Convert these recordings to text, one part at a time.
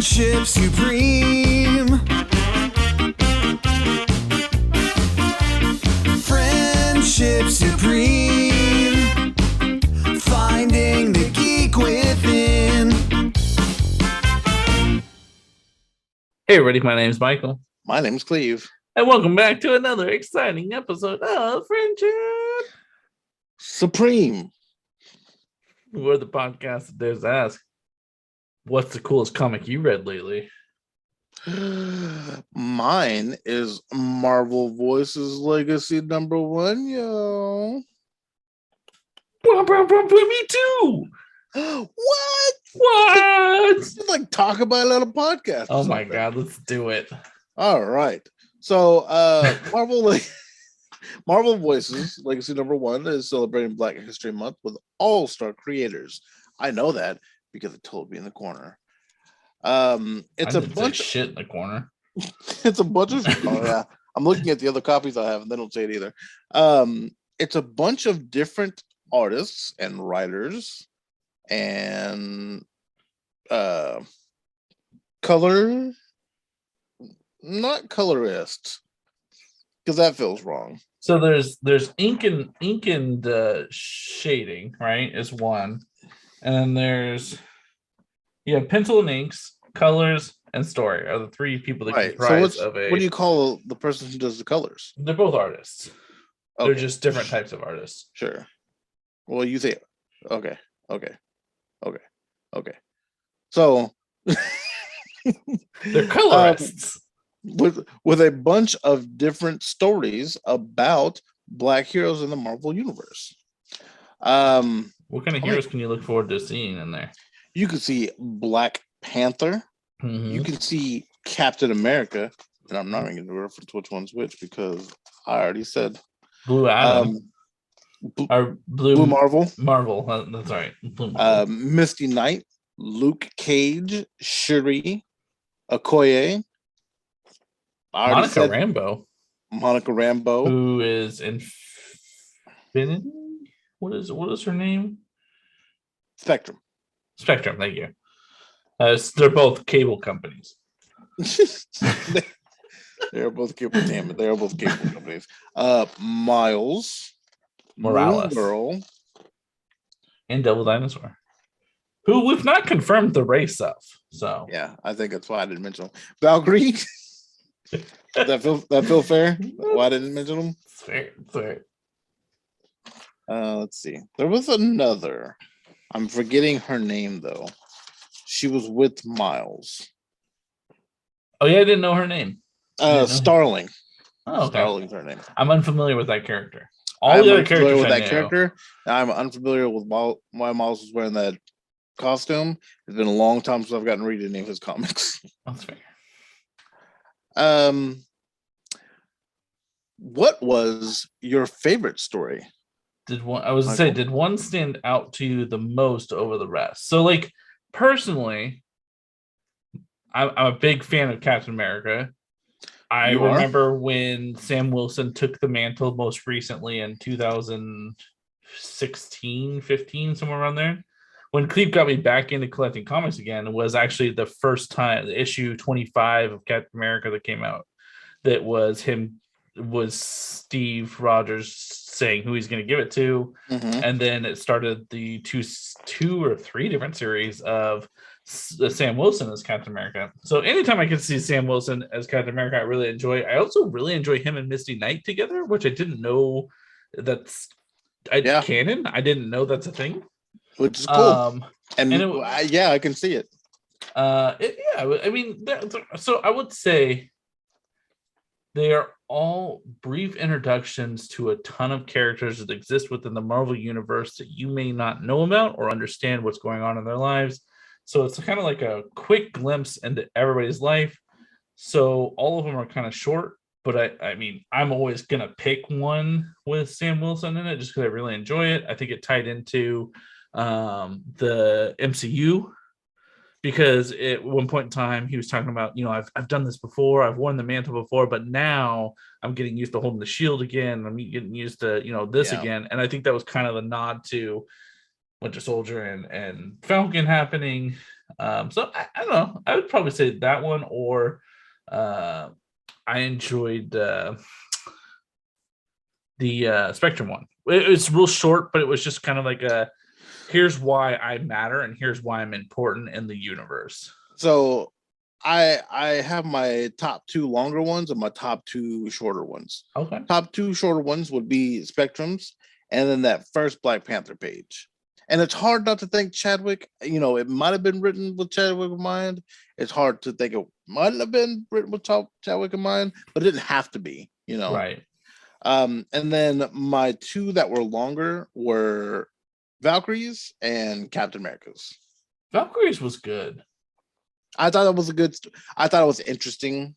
Friendship supreme. Friendship supreme. Finding the geek within. Hey everybody, my name is Michael. My name's Cleve. And welcome back to another exciting episode of Friendship Supreme. We're the podcast that dares to ask, what's the coolest comic you read lately? Mine is Marvel Voices Legacy #1, yo. Me too! What? What? It's like talk about it on a podcast. Oh my god, let's do it. All right. So Marvel Voices Legacy #1 is celebrating Black History Month with all-star creators. I know that because it told me in the corner. It's a bunch of shit in the corner. It's a bunch of oh yeah. I'm looking at the other copies I have and they don't say it either. It's a bunch of different artists and writers and not colorists, because that feels wrong. So there's ink and shading, right? Is one, and then there's pencil and inks, colors, and story are the three people that comprise so of a. What do you call the person who does the colors? They're both artists. Okay. They're just different types of artists. Sure. Well, you say okay. So they're colorists. With a bunch of different stories about Black heroes in the Marvel universe. What kind of heroes can you look forward to seeing in there? You can see Black Panther. Mm-hmm. You can see Captain America, and I'm not going to reference which one's which because I already said Blue Adam. Or Blue Marvel. Marvel. That's right. Blue Marvel. Misty Knight, Luke Cage, Shuri, Okoye. Monica Rambeau. Who is Infinity? What is her name? Spectrum, thank you. They're both cable companies. They're both cable. Damn it, they are both cable companies. Miles Morales, Girl, and Devil Dinosaur, who we've not confirmed the race of. So yeah, I think that's why I didn't mention them. Valkyrie. that feel fair? Why I didn't mention them? Fair. Let's see. There was another. I'm forgetting her name though. She was with Miles. Oh yeah, I didn't know her name. Starling. Oh, okay. Starling's her name. I'm unfamiliar with that character. All the other characters with that character. I'm unfamiliar with why Miles was wearing that costume. It's been a long time since I've gotten to read any of his comics. That's fair. What was your favorite story? Did one stand out to you the most over the rest? So, like, personally, I'm a big fan of Captain America. I remember when Sam Wilson took the mantle most recently in 2016, 15, somewhere around there. When Cleve got me back into collecting comics again, was actually the first time, the issue 25 of Captain America that came out. That was Steve Rogers saying who he's going to give it to. Mm-hmm. And then it started the two or three different series of Sam Wilson as Captain America. So anytime I can see Sam Wilson as Captain America, I really enjoy. I also really enjoy him and Misty Knight together, which I didn't know that's canon. I didn't know that's a thing. Which is cool. I can see it. I mean, so I would say they are all brief introductions to a ton of characters that exist within the Marvel universe that you may not know about or understand what's going on in their lives. So it's kind of like a quick glimpse into everybody's life. So all of them are kind of short, but I mean, I'm always going to pick one with Sam Wilson in it just because I really enjoy it. I think it tied into the MCU because at one point in time he was talking about, I've done this before, I've worn the mantle before, but now I'm getting used to holding the shield again. I'm getting used to, this again. And I think that was kind of a nod to Winter Soldier and Falcon happening. So I don't know. I would probably say that one, or I enjoyed the Spectrum one. It was real short, but it was just kind of like a here's why I matter and here's why I'm important in the universe. So I have my top 2 longer ones and my top 2 shorter ones. Okay. Top 2 shorter ones would be Spectrums and then that first Black Panther page. And it's hard not to think Chadwick, it might have been written with Chadwick in mind. It's hard to think it might have been written with Chadwick in mind, but it didn't have to be, Right. And then my 2 that were longer were Valkyries and Captain America's. Valkyries was good. I thought it was I thought it was interesting.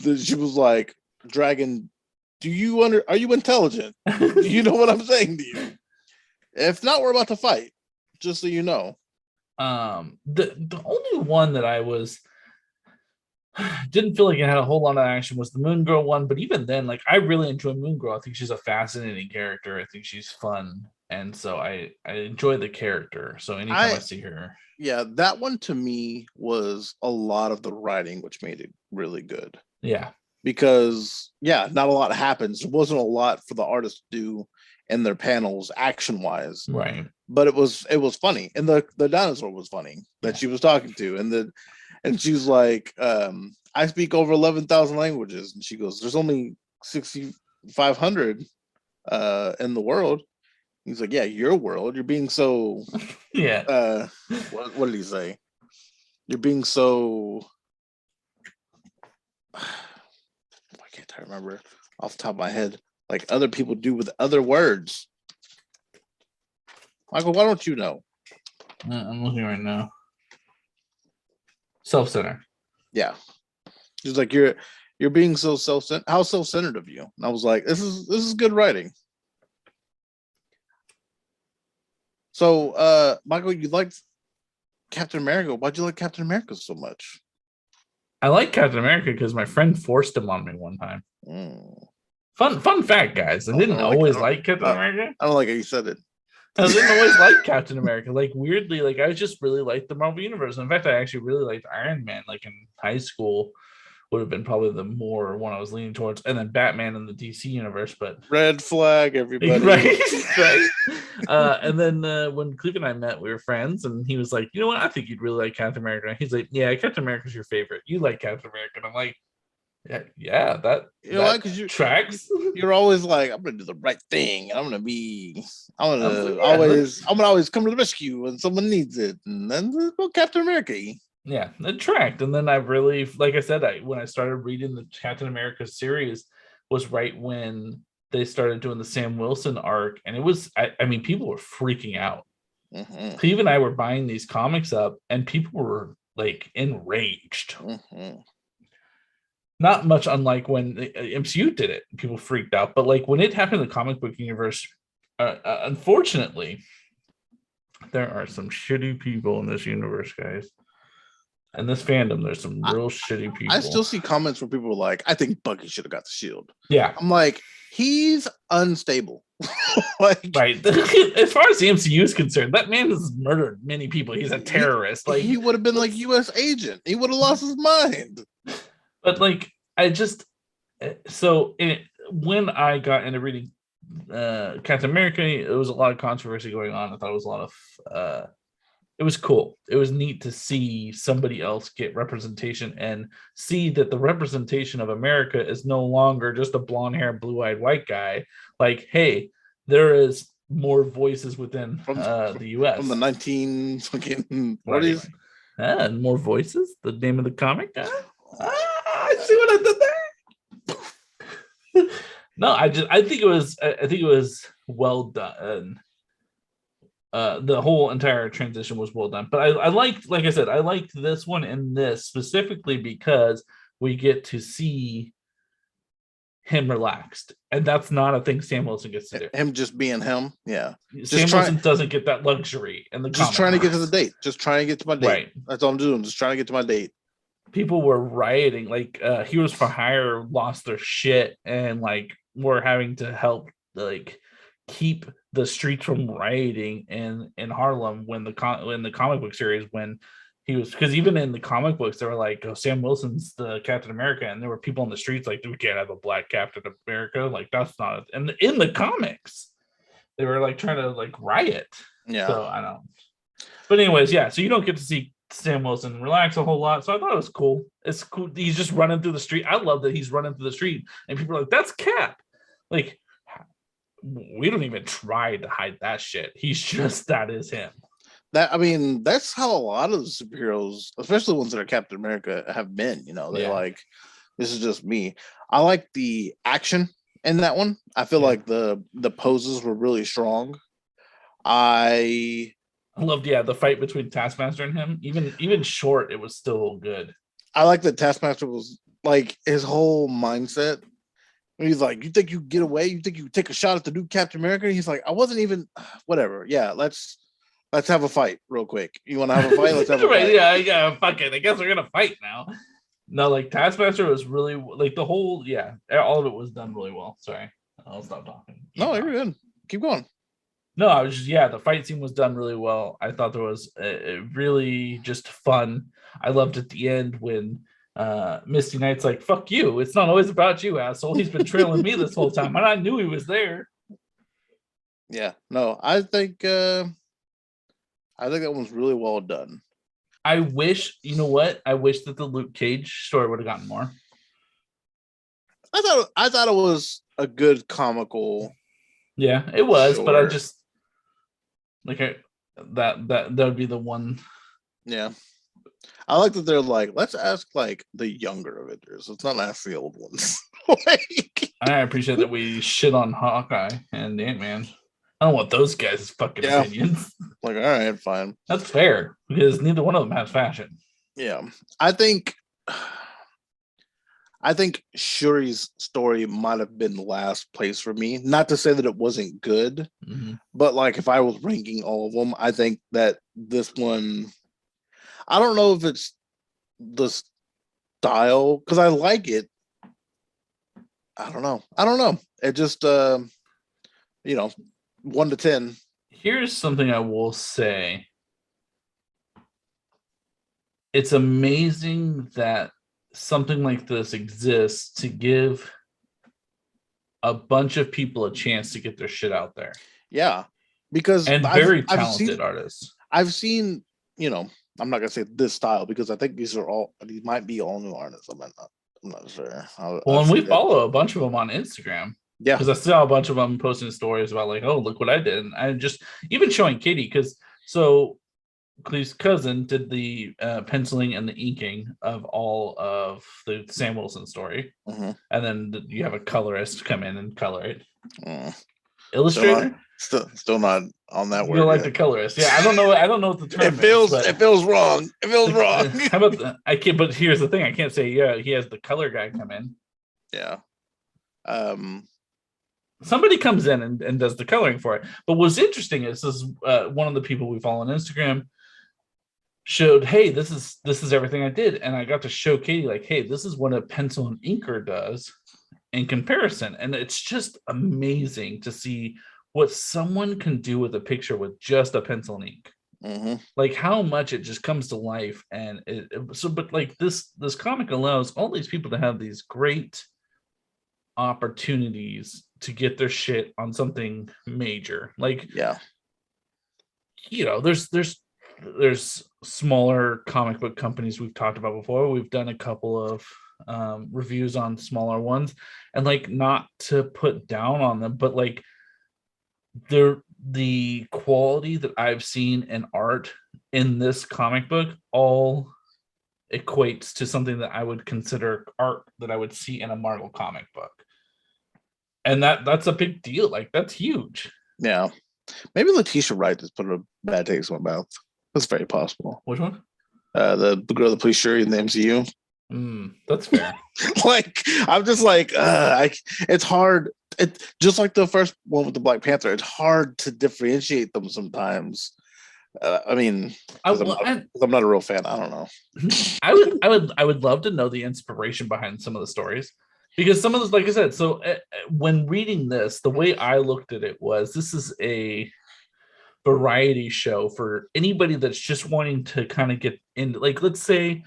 She was like, Dragon, are you intelligent? Do you know what I'm saying to you? If not, we're about to fight. Just so you know. The only one that I didn't feel like it had a whole lot of action was the Moon Girl one, but even then, like I really enjoy Moon Girl. I think she's a fascinating character. I think she's fun, and so I enjoy the character. So anytime I see her, yeah, that one to me was a lot of the writing, which made it really good. Yeah, because not a lot happens. There wasn't a lot for the artist to do in their panels, action wise, right? But it was funny, and the dinosaur was funny that she was talking to, and she's like, I speak over 11,000 languages. And she goes, there's only 6,500 in the world. He's like, yeah, your world. You're being so... yeah. What did he say? You're being so... Why can't I remember off the top of my head? Like other people do with other words. Michael, why don't you know? I'm looking right now. Self-centered. Yeah. She's like, you're being so self-centered. How self-centered of you? And I was like, this is good writing. So Michael, you liked Captain America. Why'd you like Captain America so much? I like Captain America because my friend forced him on me one time. Fun fact, guys. I didn't always like Captain America. I don't like how you said it. I didn't always like Captain America. Like weirdly, like I just really liked the Marvel Universe. In fact, I actually really liked Iron Man. Like in high school, would have been probably the more one I was leaning towards, and then Batman in the DC universe. But red flag, everybody. right. And then when Cleve and I met, we were friends, and he was like, "You know what? I think you'd really like Captain America." And he's like, "Yeah, Captain America's your favorite. You like Captain America." And I'm like, yeah, that because you tracks. You're always like, I'm gonna do the right thing. I'm gonna always come to the rescue when someone needs it, and then go Captain America. Yeah, it tracked, and then I really, like I said, when I started reading the Captain America series, was right when they started doing the Sam Wilson arc, and it was, I mean, people were freaking out. Mm-hmm. Steve and I were buying these comics up, and people were like enraged. Mm-hmm. Not much unlike when the MCU did it, people freaked out. But like when it happened in the comic book universe, unfortunately, there are some shitty people in this universe, guys. In this fandom, there's some real shitty people. I still see comments where people are like, I think Bucky should have got the shield. Yeah. I'm like, he's unstable. Like, right. As far as the MCU is concerned, that man has murdered many people. He's a terrorist. Like he would have been like U.S. agent. He would have lost his mind. But like, when I got into reading Captain America, it was a lot of controversy going on. I thought it was a lot of it was cool. It was neat to see somebody else get representation and see that the representation of America is no longer just a blonde-haired, blue-eyed white guy. Like, hey, there is more voices within the U.S. From the 1940s. And more voices. The name of the comic. I see what I did there. No, I think it was well done. The whole entire transition was well done. But I liked, like I said, I liked this one and this specifically because we get to see him relaxed. And that's not a thing Sam Wilson gets to do. Him just being him. Yeah. Sam Wilson doesn't get that luxury in the just trying to get to the date. Just trying to get to my date. Right. That's all I'm doing. Just trying to get to my date. People were rioting, like Heroes for Hire lost their shit and like were having to help like keep the streets from rioting in Harlem when the comic book series, when he was, because even in the comic books they were like, oh, Sam Wilson's the Captain America, and there were people on the streets like, we can't have a black Captain America, like that's not, and in the comics they were like trying to like riot. Yeah. So I don't, but anyways, yeah, so you don't get to see Sam Wilson relax a whole lot, so I thought it was cool. It's cool, he's just running through the street. I love that he's running through the street and people are like, that's Cap. Like, we don't even try to hide that shit. He's just, that is him. That, I mean, that's how a lot of the superheroes, especially ones that are Captain America, have been. You know, they're like, this is just me. I like the action in that one. I feel like the poses were really strong. I loved, the fight between Taskmaster and him. Even short, it was still good. I like that Taskmaster was like, his whole mindset. He's like, you think you get away? You think you take a shot at the new Captain America? He's like, I wasn't even, whatever. Yeah, let's have a fight real quick. You want to have a fight? Let's have a fight. Yeah, fuck it. I guess we're gonna fight now. No, like Taskmaster was really like the whole, all of it was done really well. Sorry, I'll stop talking. You're good. Keep going. No, I was just, the fight scene was done really well. I thought there was really just fun. I loved at the end when Misty Knight's like, fuck you, it's not always about you, asshole. He's been trailing me this whole time and I knew he was there. I think that one's really well done. I wish, you know what, I wish that the Luke Cage story would have gotten more. I thought it was a good comical, it was, sure. But I just like, that would be the one. I like that they're like, let's ask like the younger Avengers. Let's not ask the old ones. Like, I appreciate that we shit on Hawkeye and Ant-Man. I don't want those guys' fucking opinions. Like, all right, fine. That's fair because neither one of them has fashion. Yeah, I think Shuri's story might have been last place for me. Not to say that it wasn't good, but like if I was ranking all of them, I think that this one, I don't know if it's the style, because I like it. I don't know. It just, 1 to 10. Here's something I will say. It's amazing that something like this exists to give a bunch of people a chance to get their shit out there. Yeah. Because and very talented artists. I've seen, I'm not gonna say this style because I think these might be all new artists. I'm not sure. And we follow a bunch of them on Instagram. Yeah, because I saw a bunch of them posting stories about like, oh, look what I did. And I just even showing Katie, because Cleve's cousin did the penciling and the inking of all of the Sam Wilson story, and then you have a colorist come in and color it. Illustrator. Still not on that word. You like the colorist? Yeah, I don't know what the term it feels wrong. It feels wrong. How about I can't? But here's the thing: I can't say he has the color guy come in. Yeah. Somebody comes in and does the coloring for it. But what's interesting is this one of the people we follow on Instagram showed, hey, this is everything I did, and I got to show Katie like, hey, this is what a pencil and inker does in comparison, and it's just amazing to see what someone can do with a picture with just a pencil and ink. Like how much it just comes to life, and but like this comic allows all these people to have these great opportunities to get their shit on something major. Like, there's smaller comic book companies we've talked about before. We've done a couple of reviews on smaller ones, and like, not to put down on them, but like the quality that I've seen in art in this comic book all equates to something that I would consider art that I would see in a Marvel comic book. And that's a big deal. Like, that's huge. Yeah. Maybe Letitia Wright just put a bad taste in my mouth. That's very possible. Which one? The girl that plays Shuri in the MCU. That's fair. Like, I'm just like, it's hard. It just like the first one with the Black Panther. It's hard to differentiate them sometimes. I mean, I'm not a real fan. I don't know. I would love to know the inspiration behind some of the stories, Because some of those, like I said, so when reading this, the way I looked at it was this is a variety show for anybody that's just wanting to kind of get into, like, let's say,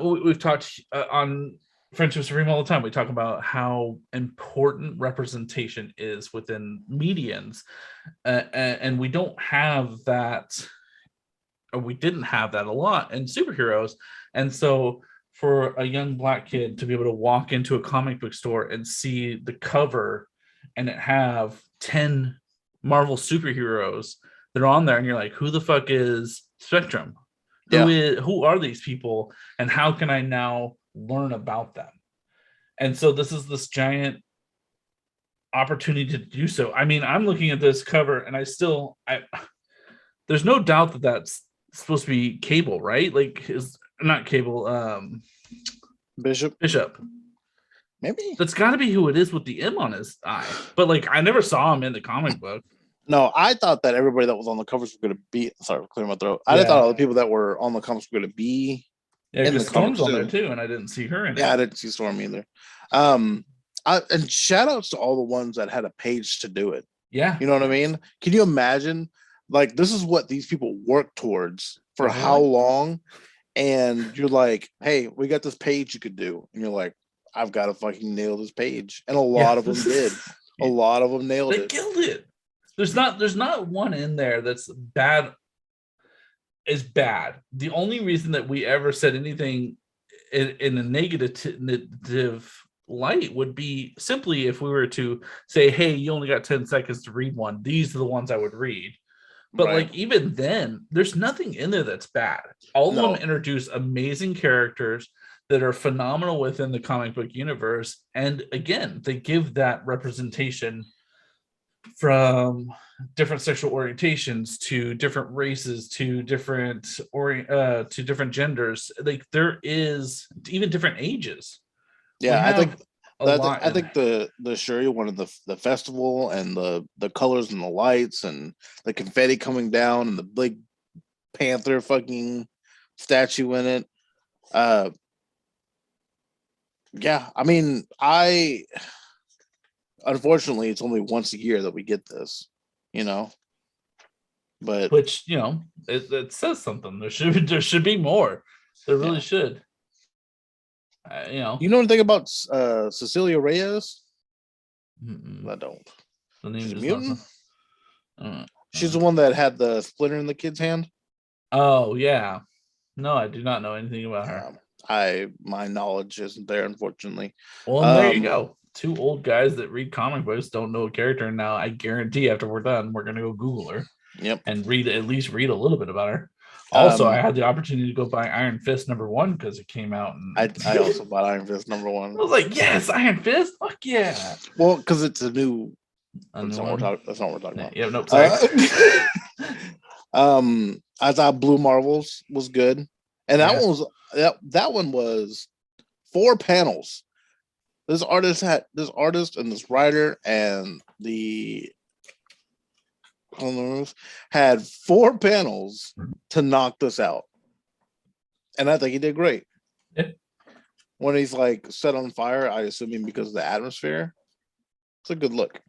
we've talked on Friendship Supreme all the time. We talk about how important representation is within medians, and we don't have that, or we didn't have that a lot in superheroes. And so for a young Black kid to be able to walk into a comic book store and see the cover and it have 10 Marvel superheroes that are on there, and you're like, who the fuck is Spectrum? Who are these people, and how can I now learn about them? And so this is this giant opportunity to do so. I mean, I'm looking at this cover and I there's no doubt that that's supposed to be Cable, right? Like, is not Cable, Bishop. Maybe that's got to be who it is with the M on his eye. But like, I never saw him in the comic book. No, I thought that everybody that was on the covers were going to be. Sorry, clearing my throat. I thought all the people that were on the comics were going to be. Yeah, because Storm's on there too, and I didn't see her in it. Yeah, I didn't see Storm either. And shout outs to all the ones that had a page to do it. Yeah, you know what I mean. Can you imagine? Like, this is what these people work towards for how long, and you're like, hey, we got this page you could do, and you're like, I've got to fucking nail this page, and a lot of them did. A lot of them nailed it. They killed it. There's not one in there that's bad. Is bad. The only reason that we ever said anything in a negative light would be simply if we were to say, hey, you only got 10 seconds to read one. These are the ones I would read. But like, even then, there's nothing in there that's bad. All of them introduce amazing characters that are phenomenal within the comic book universe. And again, they give that representation from different sexual orientations to different races to different genders. Like, there is even different ages. Yeah, I think the Shuri one of the festival and the colors and the lights and the confetti coming down and the big panther fucking statue in it. Yeah, I mean, unfortunately, it's only once a year that we get this, you know. But which, you know, it says something. There should be more. There really should. You know anything about Cecilia Reyes? I don't. She's a mutant. She's the one that had the splinter in the kid's hand. Oh yeah, no, I do not know anything about her. My knowledge isn't there, unfortunately. Well, there you go. Two old guys that read comic books don't know a character, and now I guarantee after we're done, we're gonna go Google her. Yep. And at least read a little bit about her. Also, I had the opportunity to go buy Iron Fist #1 because it came out. And I also bought Iron Fist #1. I was like, yes, Iron Fist, fuck yeah. Well, because it's a new. That's not what we're talking about. Yeah, nope. Sorry. I thought Blue Marvels was good, and that one was 4 panels. This artist and this writer and the had 4 panels to knock this out, and I think he did great. Yeah. When he's like set on fire, I assume because of the atmosphere. It's a good look.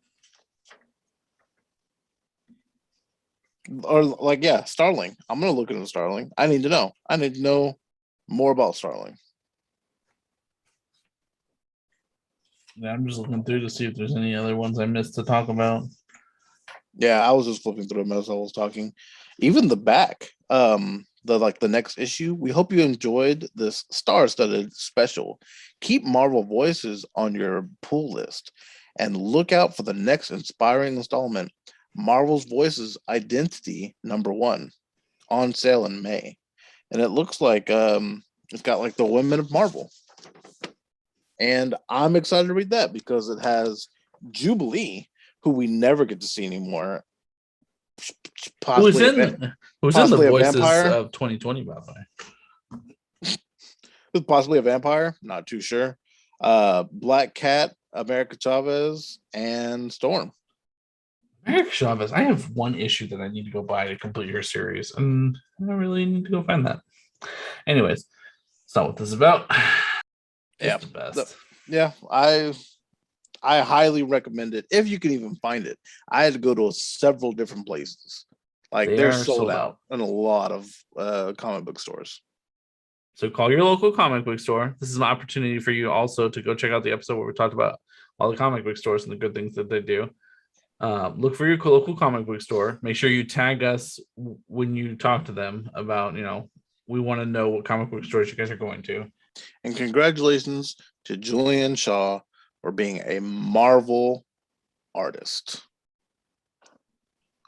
Or like, yeah, Starling. I'm gonna look into Starling. I need to know more about Starling. Yeah, I'm just looking through to see if there's any other ones I missed to talk about. Yeah, I was just flipping through them as I was talking. Even the back, the next issue. We hope you enjoyed this star-studded special. Keep Marvel Voices on your pull list and look out for the next inspiring installment, Marvel's Voices Identity #1, on sale in May. And it looks like it's got like the women of Marvel. And I'm excited to read that because it has Jubilee, who we never get to see anymore. Who's in the Voices of 2020, by the way? Who's possibly a vampire? Not too sure. Black Cat, America Chavez, and Storm. America Chavez. I have one issue that I need to go buy to complete her series, and I really need to go find that. Anyways, that's not what this is about. Yeah, the best. Yeah, I highly recommend it if you can even find it. I had to go to several different places. Like They they're are sold sold out in a lot of comic book stores. So call your local comic book store. This is an opportunity for you also to go check out the episode where we talked about all the comic book stores and the good things that they do. Look for your local comic book store. Make sure you tag us when you talk to them about, we want to know what comic book stores you guys are going to. And congratulations to Julian Shaw for being a Marvel artist.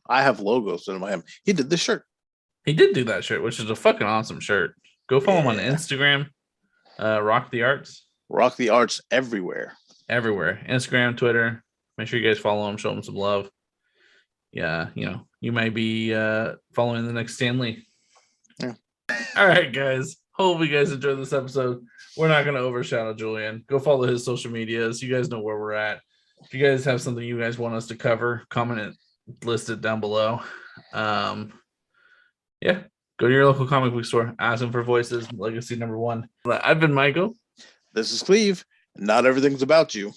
I have logos in my hand. He did this shirt. He did do that shirt, which is a fucking awesome shirt. Go follow him on Yeah. Instagram. Rock the Arts. Rock the arts everywhere. Everywhere. Instagram, Twitter. Make sure you guys follow him, show him some love. Yeah, you might be following the next Stan Lee. Yeah. All right, guys. Hope you guys enjoyed this episode. We're not going to overshadow Julian. Go follow his social medias. You guys know where we're at. If you guys have something you guys want us to cover, comment it, list it down below. Yeah, go to your local comic book store. Ask them for Voices Legacy #1. I've been Michael. This is Cleve. Not everything's about you.